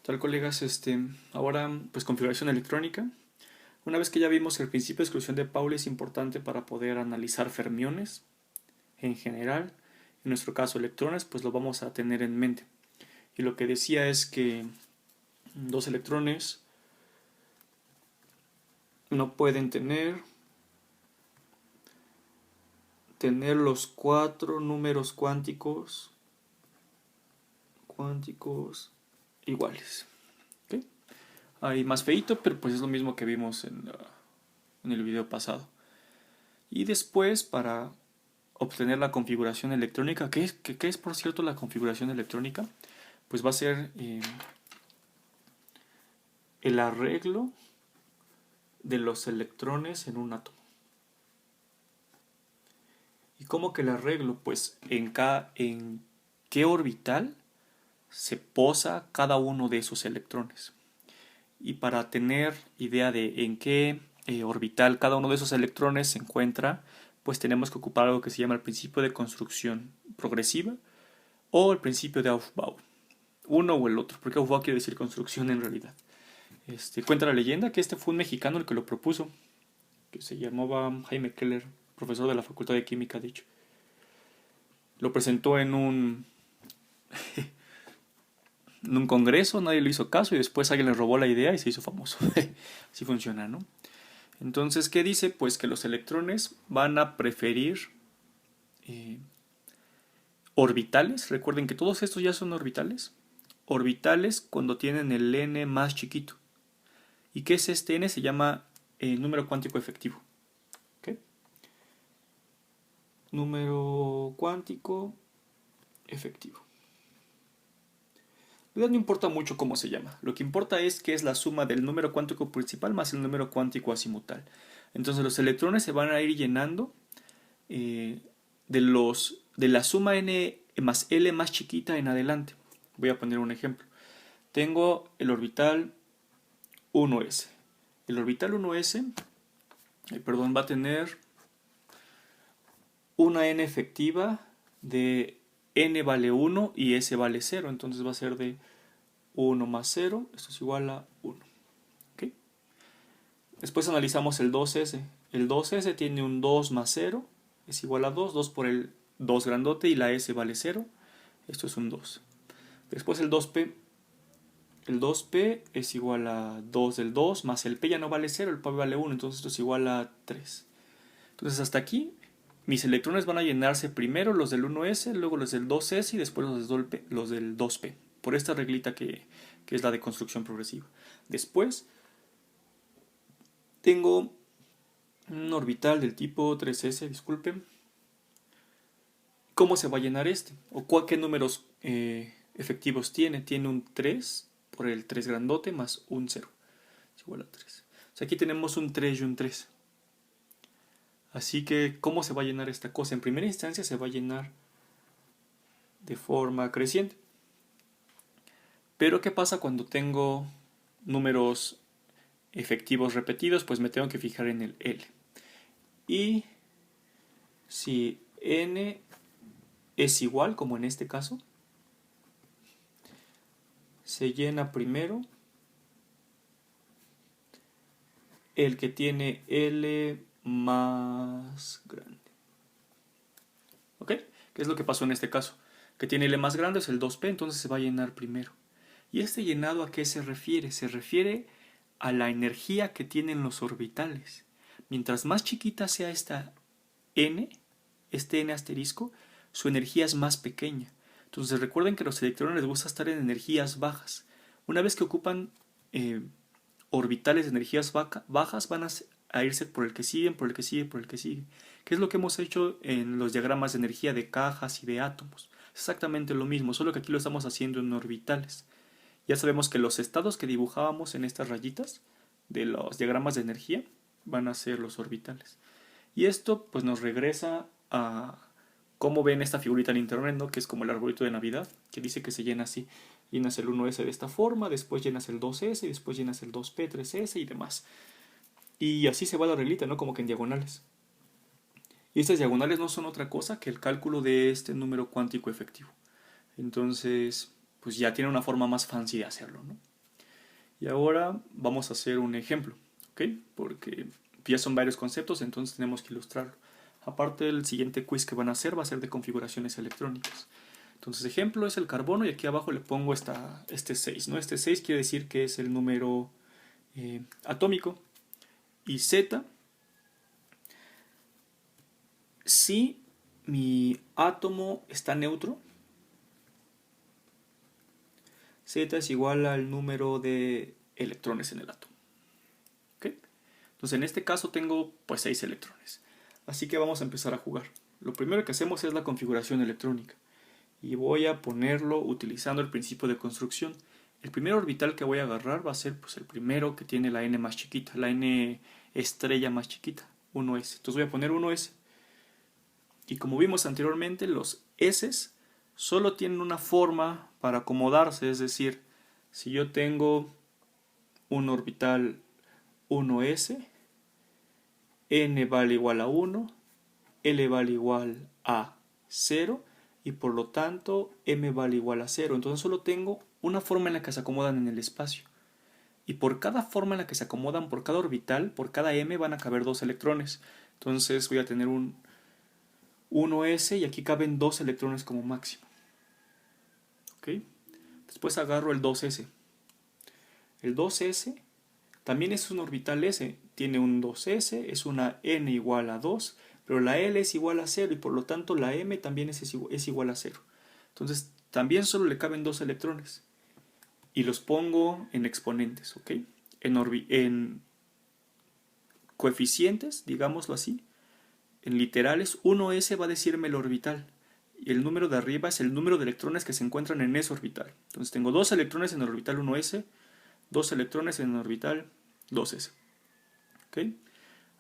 Tal, colegas, ahora pues configuración electrónica. Una vez que ya vimos el principio de exclusión de Pauli es importante para poder analizar fermiones en general. En nuestro caso electrones, pues lo vamos a tener en mente. Y lo que decía es que dos electrones no pueden tener los cuatro números cuánticos iguales. ¿Ok? Hay más feito, pero pues es lo mismo que vimos en el video pasado. Y después, para obtener la configuración electrónica, ¿qué es por cierto la configuración electrónica? Pues va a ser el arreglo de los electrones en un átomo. ¿Y cómo que el arreglo? Pues en qué orbital se posa cada uno de esos electrones. Y para tener idea de en qué orbital cada uno de esos electrones se encuentra, pues tenemos que ocupar algo que se llama el principio de construcción progresiva o el principio de Aufbau. Uno o el otro, porque Aufbau quiere decir construcción en realidad. Cuenta la leyenda que este fue un mexicano el que lo propuso, que se llamaba Jaime Keller, profesor de la Facultad de Química, de hecho. Lo presentó en un congreso, nadie le hizo caso y después alguien le robó la idea y se hizo famoso. Así funciona, ¿no? Entonces, ¿qué dice? Pues que los electrones van a preferir eh, orbitales. Recuerden que todos estos ya son orbitales. Orbitales cuando tienen el n más chiquito. ¿Y qué es este n? Se llama número cuántico efectivo. ¿Okay? Número cuántico efectivo. En realidad no importa mucho cómo se llama. Lo que importa es que es la suma del número cuántico principal más el número cuántico azimutal. Entonces los electrones se van a ir llenando de la suma n más l más chiquita en adelante. Voy a poner un ejemplo. Tengo el orbital 1s. El orbital 1s, va a tener una n efectiva de n vale 1 y s vale 0. Entonces va a ser de 1 más 0. Esto es igual a 1. ¿Okay? Después analizamos el 2s. El 2s tiene un 2 más 0. Es igual a 2. 2 por el 2 grandote y la s vale 0. Esto es un 2. Después el 2p. El 2p es igual a 2 del 2 más el p ya no vale 0, el p vale 1, entonces esto es igual a 3. Entonces hasta aquí mis electrones van a llenarse primero los del 1s, luego los del 2s y después los del 2p. Por esta reglita que es la de construcción progresiva. Después tengo un orbital del tipo 3s, disculpen. ¿Cómo se va a llenar este? ¿O qué números efectivos tiene? Tiene un 3 por el 3 grandote más un 0. Es igual a 3. O sea, aquí tenemos un 3 y un 3. Así que, ¿cómo se va a llenar esta cosa? En primera instancia se va a llenar de forma creciente. Pero, ¿qué pasa cuando tengo números efectivos repetidos? Pues me tengo que fijar en el L. Y si n es igual, como en este caso, se llena primero el que tiene L más grande. ¿Ok? ¿Qué es lo que pasó en este caso? Que tiene L más grande es el 2p, entonces se va a llenar primero. ¿Y este llenado a qué se refiere? Se refiere a la energía que tienen los orbitales. Mientras más chiquita sea esta n, este n asterisco, su energía es más pequeña. Entonces recuerden que a los electrones les gusta estar en energías bajas. Una vez que ocupan orbitales de energías bajas, van a irse por el que siguen, por el que sigue, por el que sigue. ¿Qué es lo que hemos hecho en los diagramas de energía de cajas y de átomos? Exactamente lo mismo, solo que aquí lo estamos haciendo en orbitales. Ya sabemos que los estados que dibujábamos en estas rayitas de los diagramas de energía van a ser los orbitales. Y esto pues nos regresa a cómo ven esta figurita en internet, ¿no? Que es como el arbolito de Navidad, que dice que se llena así. Llenas el 1S de esta forma, después llenas el 2S, y después llenas el 2P, 3S y demás. Y así se va la reglita, ¿no? Como que en diagonales. Y estas diagonales no son otra cosa que el cálculo de este número cuántico efectivo. Entonces, pues ya tiene una forma más fancy de hacerlo, ¿no? Y ahora vamos a hacer un ejemplo, ¿ok? Porque ya son varios conceptos, entonces tenemos que ilustrarlo. Aparte, el siguiente quiz que van a hacer va a ser de configuraciones electrónicas. Entonces, ejemplo es el carbono y aquí abajo le pongo este 6, ¿no? Este 6 quiere decir que es el número atómico. Y Z, si mi átomo está neutro, Z es igual al número de electrones en el átomo. ¿Ok? Entonces en este caso tengo pues 6 electrones. Así que vamos a empezar a jugar. Lo primero que hacemos es la configuración electrónica. Y voy a ponerlo utilizando el principio de construcción. El primer orbital que voy a agarrar va a ser pues, el primero que tiene la n más chiquita, la n estrella más chiquita, 1s. Entonces voy a poner 1s. Y como vimos anteriormente, los s solo tienen una forma para acomodarse, es decir, si yo tengo un orbital 1s, n vale igual a 1, L vale igual a 0 y por lo tanto M vale igual a 0. Entonces solo tengo una forma en la que se acomodan en el espacio. Y por cada forma en la que se acomodan, por cada orbital, por cada M van a caber 2 electrones. Entonces voy a tener un 1s y aquí caben 2 electrones como máximo. ¿Ok? Después agarro el 2s. El 2s también es un orbital s. Tiene un 2s, es una n igual a 2. Pero la L es igual a 0 y por lo tanto la M también es igual a 0. Entonces también solo le caben 2 electrones. Y los pongo en exponentes, ¿ok? En coeficientes, digámoslo así. En literales, 1s va a decirme el orbital. Y el número de arriba es el número de electrones que se encuentran en ese orbital. Entonces tengo 2 electrones en el orbital 1s, 2 electrones en el orbital 2s. ¿Ok?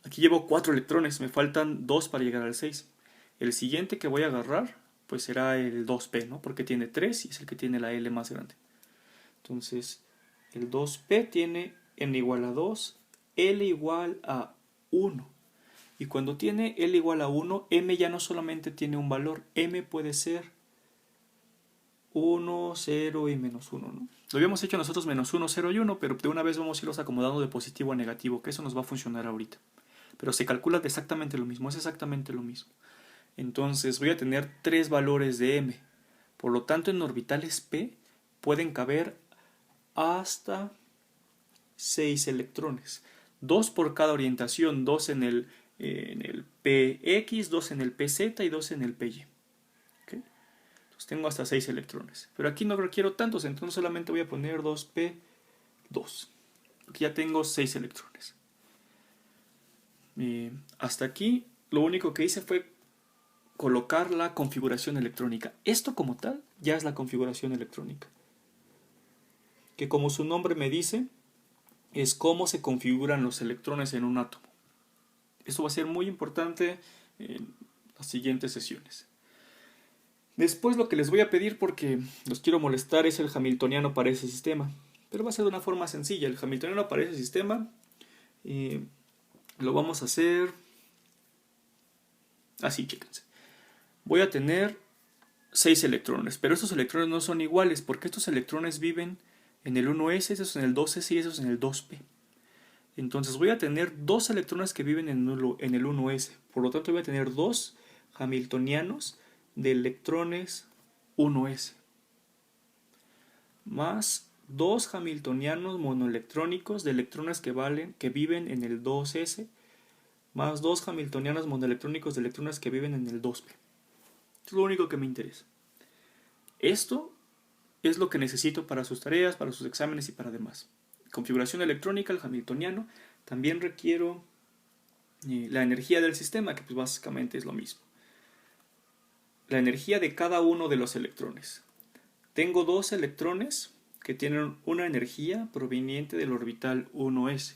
Aquí llevo 4 electrones, me faltan 2 para llegar al 6. El siguiente que voy a agarrar pues será el 2p, ¿no? Porque tiene 3 y es el que tiene la L más grande. Entonces, el 2p tiene n igual a 2, L igual a 1. Y cuando tiene L igual a 1, M ya no solamente tiene un valor, M puede ser 1, 0 y menos 1, ¿no? Lo habíamos hecho nosotros menos 1, 0 y 1, pero de una vez vamos a irlos acomodando de positivo a negativo, que eso nos va a funcionar ahorita. Pero se calcula de exactamente lo mismo, es exactamente lo mismo. Entonces voy a tener 3 valores de M. Por lo tanto, en orbitales p pueden caber hasta 6 electrones. 2 por cada orientación, 2 en el PX, 2 en el PZ y 2 en el PY. ¿Okay? Entonces tengo hasta 6 electrones. Pero aquí no requiero tantos, entonces solamente voy a poner 2p2. Aquí ya tengo 6 electrones. Hasta aquí lo único que hice fue colocar la configuración electrónica. Esto como tal ya es la configuración electrónica. Que como su nombre me dice, es cómo se configuran los electrones en un átomo. Esto va a ser muy importante en las siguientes sesiones. Después lo que les voy a pedir, porque los quiero molestar, es el hamiltoniano para ese sistema. Pero va a ser de una forma sencilla. El hamiltoniano para ese sistema lo vamos a hacer así, chéquense. Voy a tener 6 electrones, pero estos electrones no son iguales porque estos electrones viven en el 1s, esos en el 2s y esos en el 2p. Entonces voy a tener 2 electrones que viven en el 1s, por lo tanto voy a tener 2 hamiltonianos de electrones 1s, más 2 hamiltonianos monoelectrónicos de electrones que viven en el 2s, más 2 hamiltonianos monoelectrónicos de electrones que viven en el 2p. Es lo único que me interesa. Esto es lo que necesito para sus tareas, para sus exámenes y para demás. Configuración electrónica, el hamiltoniano. También requiero la energía del sistema, que pues básicamente es lo mismo. La energía de cada uno de los electrones. Tengo 2 electrones que tienen una energía proveniente del orbital 1s,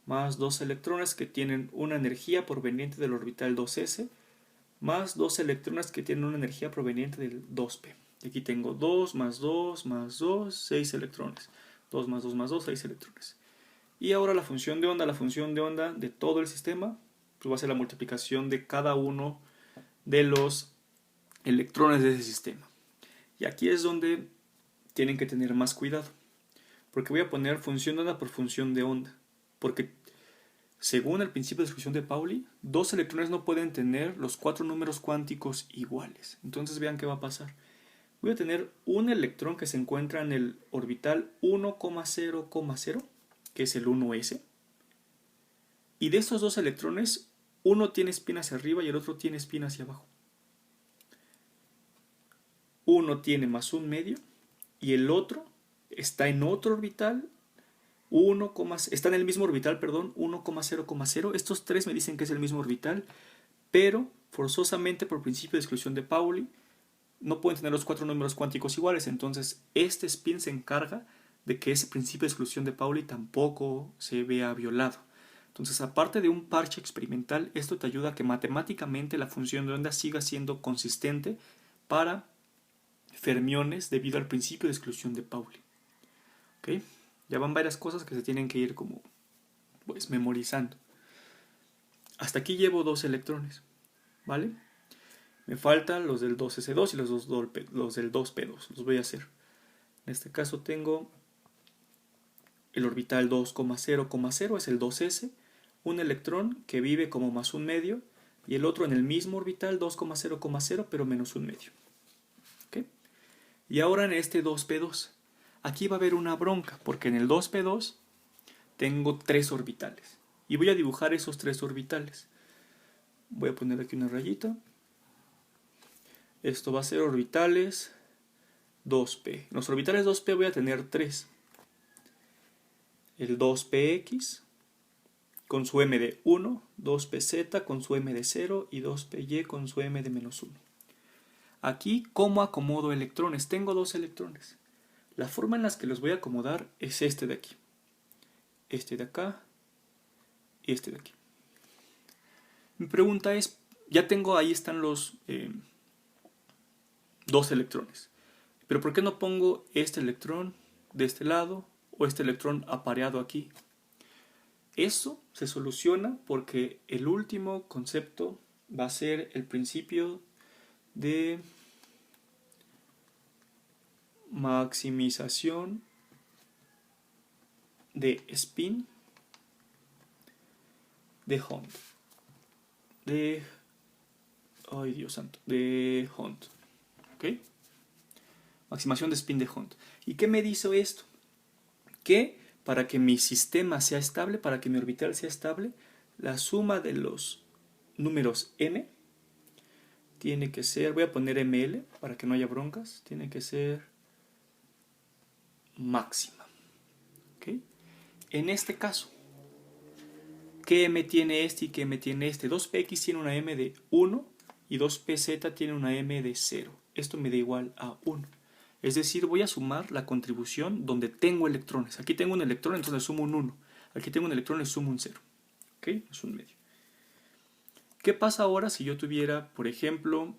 más 2 electrones que tienen una energía proveniente del orbital 2s, más 2 electrones que tienen una energía proveniente del 2p. Y aquí tengo 2 más 2 más 2, 6 electrones. 2 más 2 más 2, 6 electrones. Y ahora la función de onda de todo el sistema, pues va a ser la multiplicación de cada uno de los electrones de ese sistema. Y aquí es donde tienen que tener más cuidado. Porque voy a poner función de onda por función de onda. Porque según el principio de exclusión de Pauli, dos electrones no pueden tener los 4 números cuánticos iguales. Entonces vean qué va a pasar. Voy a tener un electrón que se encuentra en el orbital 1,0,0, que es el 1s. Y de estos dos electrones, uno tiene spin hacia arriba y el otro tiene spin hacia abajo. Uno tiene más un medio y el otro está en otro orbital, está en el mismo orbital, perdón, 1,0,0. Estos tres me dicen que es el mismo orbital, pero forzosamente por principio de exclusión de Pauli no pueden tener los 4 números cuánticos iguales. Entonces este spin se encarga de que ese principio de exclusión de Pauli tampoco se vea violado. Entonces, aparte de un parche experimental, esto te ayuda a que matemáticamente la función de onda siga siendo consistente para fermiones debido al principio de exclusión de Pauli. ¿Okay? Ya van varias cosas que se tienen que ir como pues memorizando. Hasta aquí llevo 2 electrones, ¿vale? Me faltan los del 2s2 y los del 2p2. Los voy a hacer. En este caso tengo el orbital 2,0,0, es el 2s, un electrón que vive como más un medio y el otro en el mismo orbital 2,0,0 pero menos un medio. ¿Okay? Y ahora en este 2p2, aquí va a haber una bronca porque en el 2p2 tengo 3 orbitales y voy a dibujar esos 3 orbitales. Voy a poner aquí una rayita. Esto va a ser orbitales 2p. En los orbitales 2p voy a tener 3. El 2px con su m de 1, 2pz con su m de 0 y 2py con su m de menos 1. Aquí, ¿cómo acomodo electrones? Tengo 2 electrones. La forma en la que los voy a acomodar es este de aquí. Este de acá y este de aquí. Mi pregunta es, ya tengo, ahí están los 2 electrones. Pero ¿por qué no pongo este electrón de este lado o este electrón apareado aquí? Eso se soluciona porque el último concepto va a ser el principio de maximización de spin de Hund. Ay, Dios santo. De Hund. ¿Ok? Maximización de spin de Hund. ¿Y qué me dice esto? Que para que mi sistema sea estable, para que mi orbital sea estable, la suma de los números m tiene que ser, voy a poner ml para que no haya broncas, tiene que ser máxima. ¿Okay? En este caso, ¿qué m tiene este y qué m tiene este? 2px tiene una m de 1 y 2pz tiene una m de 0. Esto me da igual a 1. Es decir, voy a sumar la contribución donde tengo electrones. Aquí tengo un electrón, entonces sumo un 1. Aquí tengo un electrón, le sumo un 0. ¿Ok? Es un medio. ¿Qué pasa ahora si yo tuviera, por ejemplo,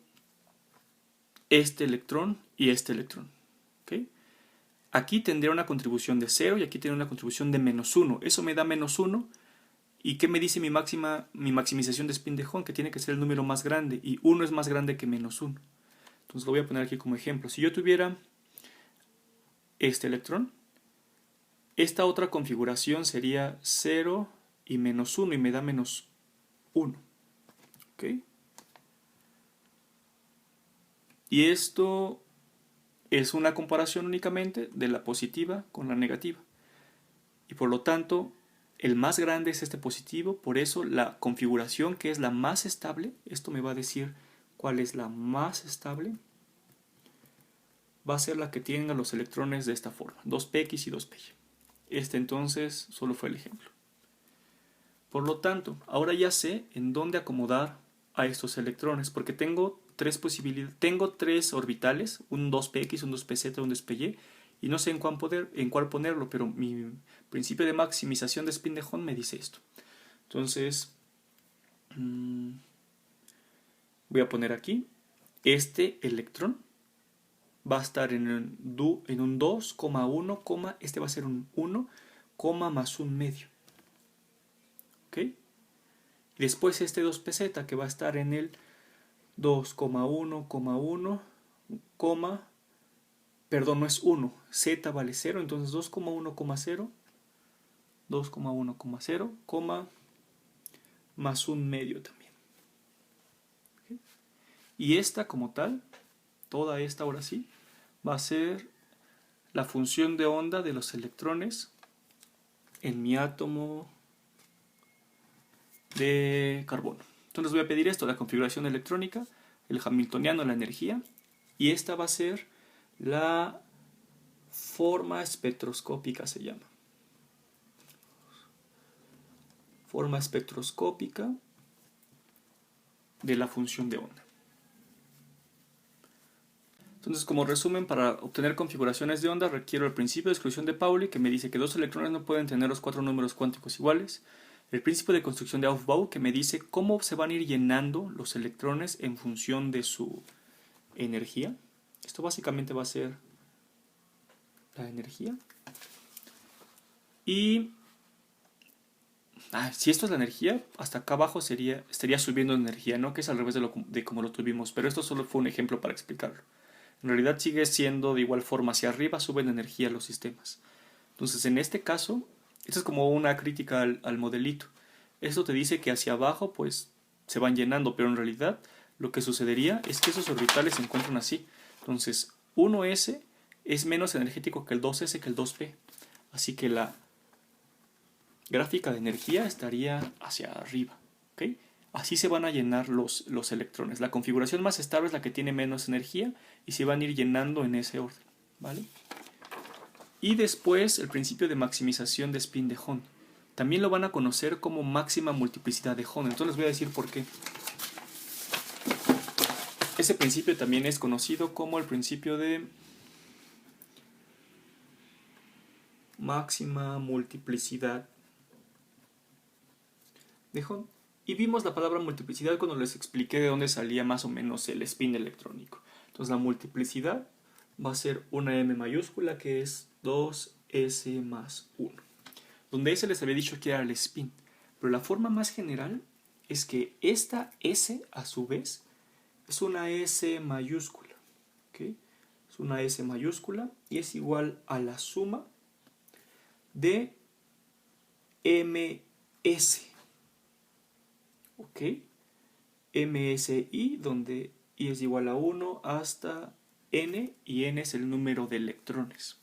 este electrón y este electrón? ¿Ok? Aquí tendría una contribución de 0 y aquí tendría una contribución de menos 1. Eso me da menos 1. ¿Y qué me dice mi maximización de spin de Hund? Que tiene que ser el número más grande. Y 1 es más grande que menos 1. Entonces lo voy a poner aquí como ejemplo. Si yo tuviera este electrón, esta otra configuración sería 0 y menos 1 y me da menos 1. ¿Ok? Y esto es una comparación únicamente de la positiva con la negativa. Y por lo tanto, el más grande es este positivo, por eso la configuración que es la más estable, esto me va a decir cuál es la más estable, va a ser la que tenga los electrones de esta forma, 2px y 2py. Este entonces solo fue el ejemplo. Por lo tanto, ahora ya sé en dónde acomodar a estos electrones, porque tengo 3 posibilidades, tengo 3 orbitales, un 2px, un 2pz, un 2py, y no sé en cuál ponerlo, pero mi principio de maximización de spin de Hund me dice esto. Entonces, voy a poner aquí, este electrón va a estar en un 2,1, este va a ser un 1, más un medio. ¿Ok? Y después este 2pz que va a estar en el 2,1,1, perdón, no es 1, z vale 0, entonces 2,1,0, 2,1,0, más un medio también. ¿Okay? Y esta como tal, toda esta ahora sí, va a ser la función de onda de los electrones en mi átomo de carbono. Entonces voy a pedir esto, la configuración electrónica, el hamiltoniano, la energía, y esta va a ser la forma espectroscópica, se llama. Forma espectroscópica de la función de onda. Entonces, como resumen, para obtener configuraciones de onda requiero el principio de exclusión de Pauli, que me dice que dos electrones no pueden tener los 4 números cuánticos iguales. El principio de construcción de Aufbau, que me dice cómo se van a ir llenando los electrones en función de su energía. Esto básicamente va a ser la energía. Y si esto es la energía, hasta acá abajo estaría subiendo energía, ¿no? Que es al revés de como lo tuvimos, pero esto solo fue un ejemplo para explicarlo. En realidad sigue siendo de igual forma, hacia arriba suben energía los sistemas. Entonces en este caso, esto es como una crítica al modelito. Esto te dice que hacia abajo pues se van llenando, pero en realidad lo que sucedería es que esos orbitales se encuentran así. Entonces 1s es menos energético que el 2s que el 2p. Así que la gráfica de energía estaría hacia arriba. ¿Okay? Así se van a llenar los electrones. La configuración más estable es la que tiene menos energía y se van a ir llenando en ese orden. ¿Vale? Y después el principio de maximización de spin de Hahn. También lo van a conocer como máxima multiplicidad de Hahn. Entonces les voy a decir por qué. Ese principio también es conocido como el principio de máxima multiplicidad de Hahn. Y vimos la palabra multiplicidad cuando les expliqué de dónde salía más o menos el spin electrónico. Entonces la multiplicidad va a ser una m mayúscula que es 2s más 1. Donde s les había dicho que era el spin. Pero la forma más general es que esta s a su vez es una s mayúscula. ¿Okay? Es una s mayúscula y es igual a la suma de ms. ¿Ok? MSI, donde I es igual a 1 hasta N, y N es el número de electrones.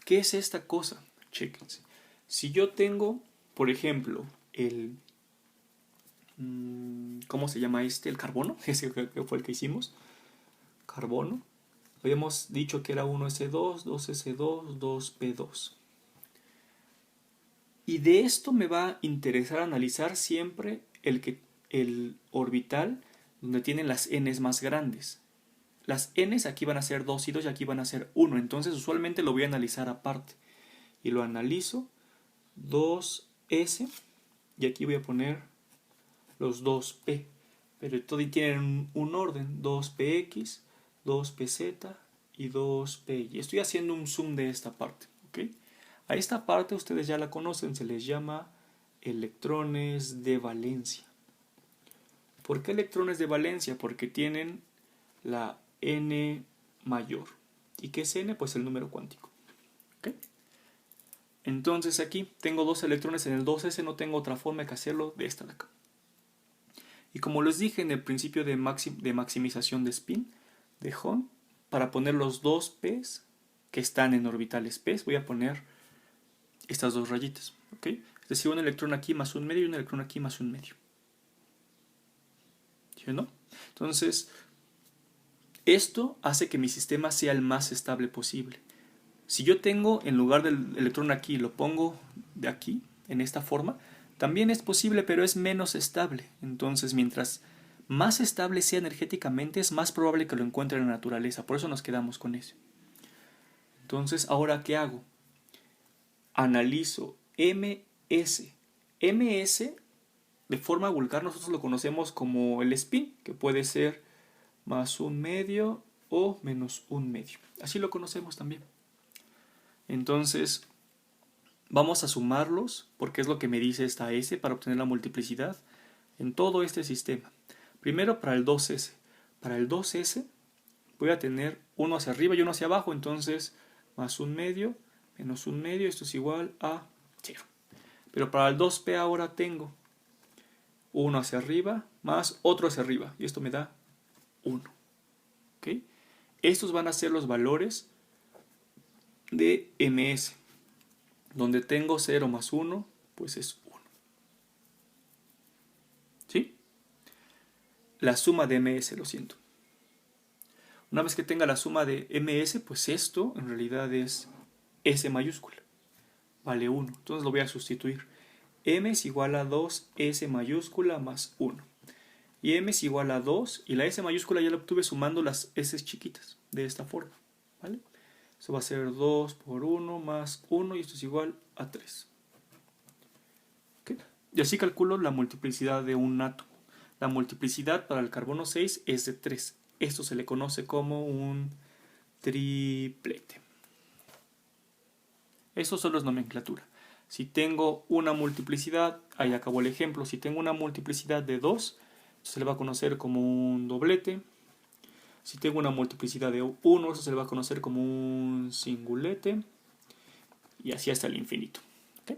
¿Qué es esta cosa? Chéquense. Si yo tengo, por ejemplo, el... ¿cómo se llama este? El carbono, ese fue el que hicimos. Carbono. Habíamos dicho que era 1s2, 2s2, 2p2. Y de esto me va a interesar analizar siempre el orbital donde tienen las n's más grandes. Las n's aquí van a ser 2 y 2 y aquí van a ser 1. Entonces usualmente lo voy a analizar aparte. Y lo analizo 2s y aquí voy a poner los 2p. Pero todos tienen un orden. 2px, 2pz y 2p. Y estoy haciendo un zoom de esta parte. ¿Ok? A esta parte ustedes ya la conocen, se les llama electrones de valencia. ¿Por qué electrones de valencia? Porque tienen la n mayor. ¿Y qué es n? Pues el número cuántico. ¿Okay? Entonces aquí tengo dos electrones en el 2s, no tengo otra forma que hacerlo de esta de acá. Y como les dije en el principio de maximización de spin de Hahn, para poner los dos p's que están en orbitales p, voy a poner estas dos rayitas, ¿ok? Es decir, un electrón aquí más un medio y un electrón aquí más un medio. ¿Sí o no? Entonces, esto hace que mi sistema sea el más estable posible. Si yo tengo, en lugar del electrón aquí, lo pongo de aquí, en esta forma, también es posible, pero es menos estable. Entonces, mientras más estable sea energéticamente, es más probable que lo encuentre en la naturaleza. Por eso nos quedamos con eso. Entonces, ¿ahora qué hago? Analizo ms. ms, de forma vulgar, nosotros lo conocemos como el spin, que puede ser más un medio o menos un medio. Así lo conocemos también. Entonces, vamos a sumarlos, porque es lo que me dice esta s, para obtener la multiplicidad en todo este sistema. Primero para el 2s. Para el 2s voy a tener uno hacia arriba y uno hacia abajo, entonces más un medio menos un medio, esto es igual a 0. Pero para el 2p ahora tengo uno hacia arriba más otro hacia arriba, y esto me da 1. ¿Okay? Estos van a ser los valores de ms, donde tengo 0 más 1, pues es 1. ¿Sí? La suma de ms, lo siento. Una vez que tenga la suma de ms, pues esto en realidad es S mayúscula. Vale 1. Entonces lo voy a sustituir. M es igual a 2S mayúscula más 1. Y M es igual a 2. Y la S mayúscula ya la obtuve sumando las S chiquitas. De esta forma. ¿Vale? Eso va a ser 2 por 1 más 1. Y esto es igual a 3. ¿Okay? Y así calculo la multiplicidad de un átomo. La multiplicidad para el carbono 6 es de 3. Esto se le conoce como un triplete. Eso solo es nomenclatura. Si tengo una multiplicidad, ahí acabó el ejemplo, si tengo una multiplicidad de 2, se le va a conocer como un doblete. Si tengo una multiplicidad de 1, eso se le va a conocer como un singulete. Y así hasta el infinito. ¿Okay?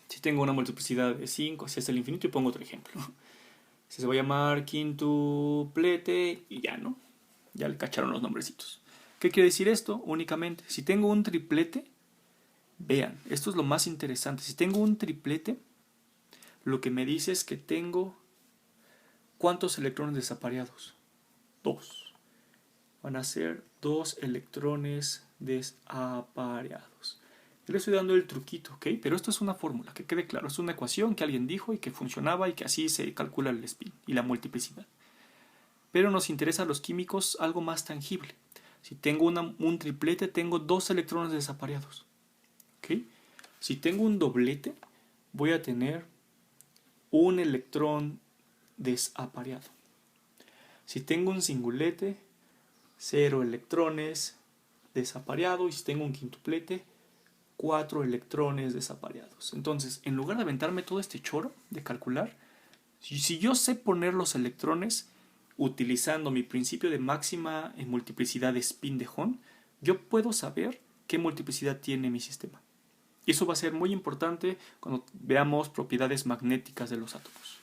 Si tengo una multiplicidad de 5, así hasta el infinito, y pongo otro ejemplo. Se va a llamar quintuplete y ya, ¿no? Ya le cacharon los nombrecitos. ¿Qué quiere decir esto? Únicamente, si tengo un triplete, vean, esto es lo más interesante. Si tengo un triplete, lo que me dice es que tengo ¿cuántos electrones desapareados? 2. Van a ser 2 electrones desapareados. Yo le estoy dando el truquito, ¿ok? Pero esto es una fórmula, que quede claro. Es una ecuación que alguien dijo y que funcionaba y que así se calcula el spin y la multiplicidad. Pero nos interesa a los químicos algo más tangible. Si tengo un triplete, tengo 2 electrones desapareados. ¿Okay? Si tengo un doblete, voy a tener un electrón desapareado. Si tengo un singulete, 0 electrones desapareados. Y si tengo un quintuplete, 4 electrones desapareados. Entonces, en lugar de aventarme todo este choro de calcular, si yo sé poner los electrones utilizando mi principio de máxima multiplicidad de spin de Hahn, yo puedo saber qué multiplicidad tiene mi sistema. Y eso va a ser muy importante cuando veamos propiedades magnéticas de los átomos.